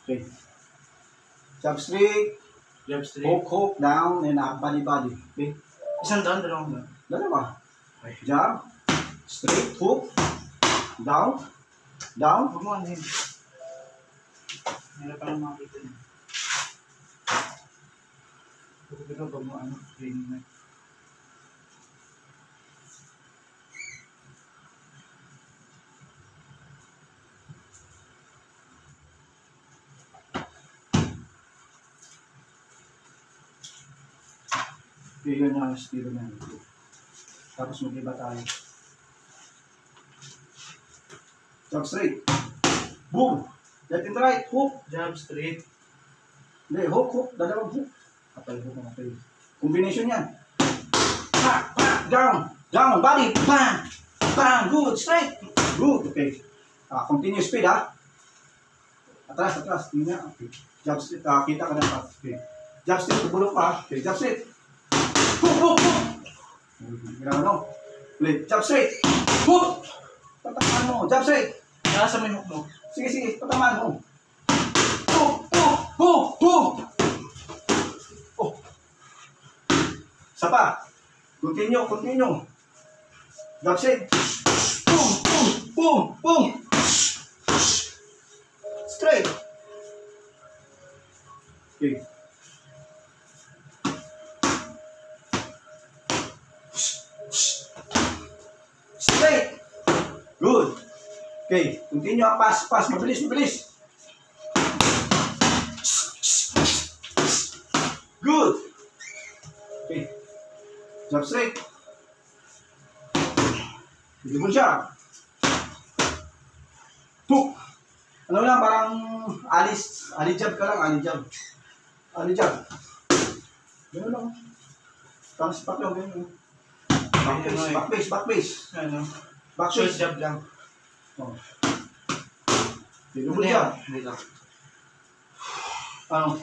Okay. Jab straight. Jab straight. Hook, down, and up, body. Okay. Isang down, dalawang down. Dalawa. Okay. Jab. Straight, hook. Down. Huwag mo ano yun. Meron pa lang makakita niya. Huwag mo ano, training na. Okay, yun ang estilo na. Tapos mag-iba tayo. Jab straight. Boom! Left and right. Hook. Jab straight. Hindi, hook. Dalawang hook. Okay. Combination yan. Pa! Down. Body. Bang. Good. Straight. Good. Okay. Continue speed, ha? Atras. Tingnan. Okay. Jab straight. Kita ka na pa. Okay. Jab straight. Tubulok pa. Okay. Jab straight. Hook. Ginawa mo. Ulit. Jab straight. Hook. Tatamaan mo. Jab straight. Nasa may hook mo. Sige. Tatamaan mo. Hook. Oh. Sapa. Continue. Jab straight. Boom. Straight. Okay. Straight. Good. Okay. Continue. Pass. Mabilis. Good. Okay. Jab straight. Dribble siya. Hook. Ano lang, parang ali jab ka lang, ali jab. Gano'n lang. Parang sipak lang, gano'n. Backbase. Ano? Backbase. Short jab lang. Oh. Dribble siya. Wait lang. Ano?